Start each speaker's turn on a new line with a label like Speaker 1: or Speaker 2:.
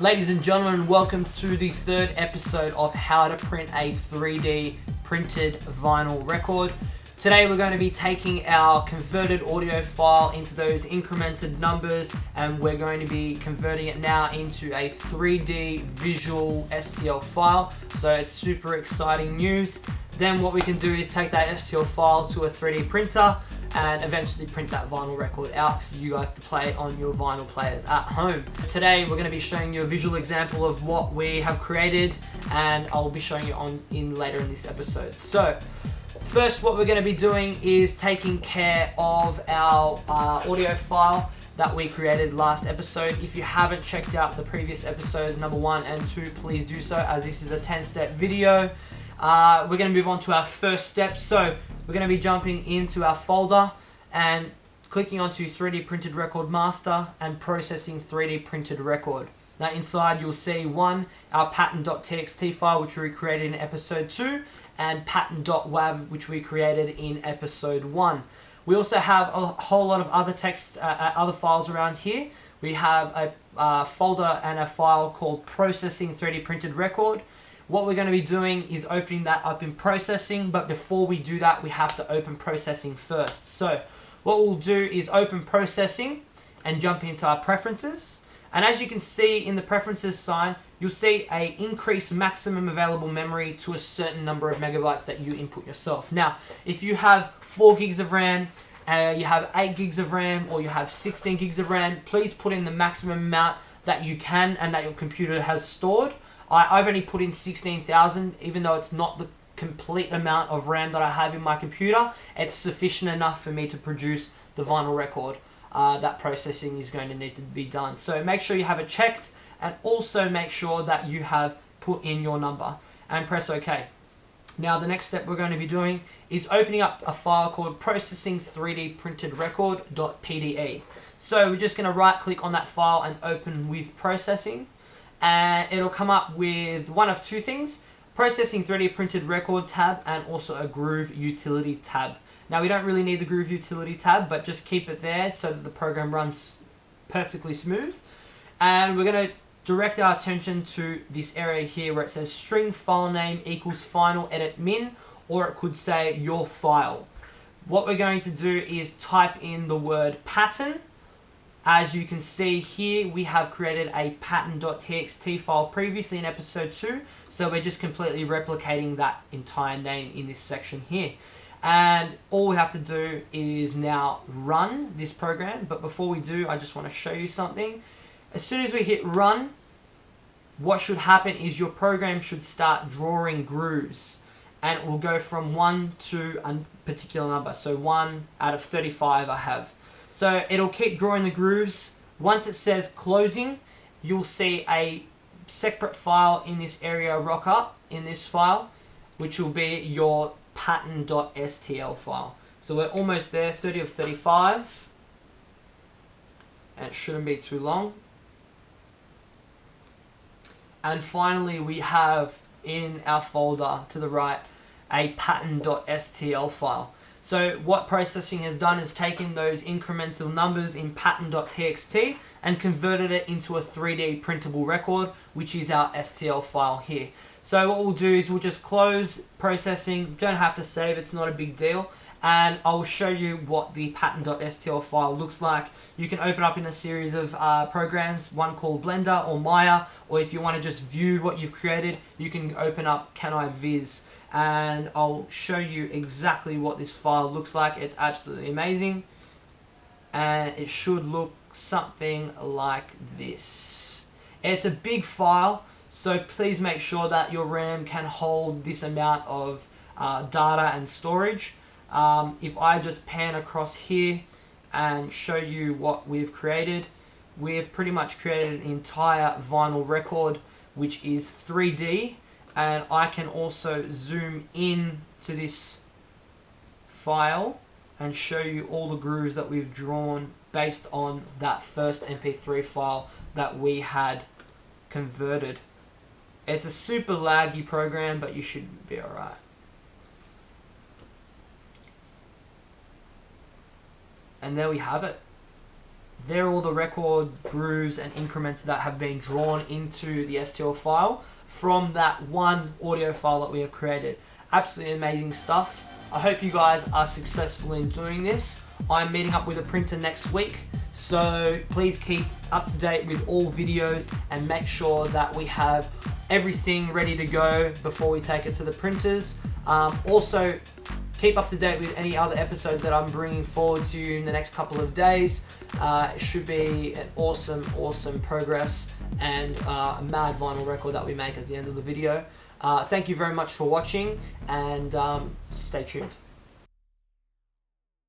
Speaker 1: Ladies and gentlemen, welcome to the third episode of how to print a 3D printed vinyl record. Today we're going to be taking our converted audio file into those incremented numbers, and we're going to be converting it now into a 3D visual STL file. So it's super exciting news. Then what we can do is take that STL file to a 3D printer and eventually print that vinyl record out for you guys to play on your vinyl players at home. Today we're going to be showing you a visual example of what we have created, and I'll be showing you later in this episode. So first, what we're going to be doing is taking care of our audio file that we created last episode. If you haven't checked out the previous episodes, number 1 and 2, please do so, as this is a 10-step video. We're going to move on to our first step. So we're going to be jumping into our folder and clicking onto 3D printed record master and processing 3D printed record. Now inside you'll see our pattern.txt file, which we created in episode 2, and pattern.wav, which we created in episode 1. We also have a whole lot of other text, other files around here. We have a folder and a file called processing 3D printed record. What we're going to be doing is opening that up in processing, but before we do that, we have to open processing first. So what we'll do is open processing and jump into our preferences. And as you can see in the preferences sign, you'll see a increase maximum available memory to a certain number of megabytes that you input yourself. Now, if you have 4 gigs of RAM, you have 8 gigs of RAM, or you have 16 gigs of RAM, please put in the maximum amount that you can and that your computer has stored. I've only put in 16,000, even though it's not the complete amount of RAM that I have in my computer. It's sufficient enough for me to produce the vinyl record. That processing is going to need to be done. So make sure you have it checked, and also make sure that you have put in your number and press OK. Now the next step we're going to be doing is opening up a file called processing 3D printed record.pde. So we're just going to right click on that file and open with processing, and it'll come up with one of two things: processing 3D printed record tab and also a Groove utility tab. Now we don't really need the Groove utility tab, but just keep it there so that the program runs perfectly smooth. And we're going to direct our attention to this area here where it says string file name equals final edit min, or it could say your file. What we're going to do is type in the word pattern. As you can see here, we have created a pattern.txt file previously in episode 2, so we're just completely replicating that entire name in this section here. And all we have to do is now run this program. But before we do, I just want to show you something. As soon as we hit run, what should happen is your program should start drawing grooves, and it will go from 1 to a particular number. So 1 out of 35 I have. So it'll keep drawing the grooves. Once it says closing, you'll see a separate file in this area rock up in this file, which will be your pattern.stl file. So we're almost there, 30 of 35, and it shouldn't be too long. And finally we have in our folder to the right a pattern.stl file. So what processing has done is taken those incremental numbers in pattern.txt and converted it into a 3D printable record, which is our STL file here. So what we'll do is we'll just close processing. Don't have to save, it's not a big deal. And I'll show you what the pattern.stl file looks like. You can open up in a series of programs, one called Blender or Maya, or if you want to just view what you've created, you can open up Can I Viz, and I'll show you exactly what this file looks like. It's absolutely amazing, and it should look something like this. It's a big file, so please make sure that your RAM can hold this amount of data and storage. If I just pan across here and show you what we've created, we've pretty much created an entire vinyl record, which is 3D, and I can also zoom in to this file and show you all the grooves that we've drawn based on that first MP3 file that we had converted. It's a super laggy program, but you should be alright. And there we have it. They're all the record grooves and increments that have been drawn into the STL file from that one audio file that we have created. Absolutely amazing stuff. I hope you guys are successful in doing this. I'm meeting up with a printer next week, so please keep up to date with all videos and make sure that we have everything ready to go before we take it to the printers. Also, keep up to date with any other episodes that I'm bringing forward to you in the next couple of days. It should be an awesome progress and a mad vinyl record that we make at the end of the video. Thank you very much for watching, and stay tuned.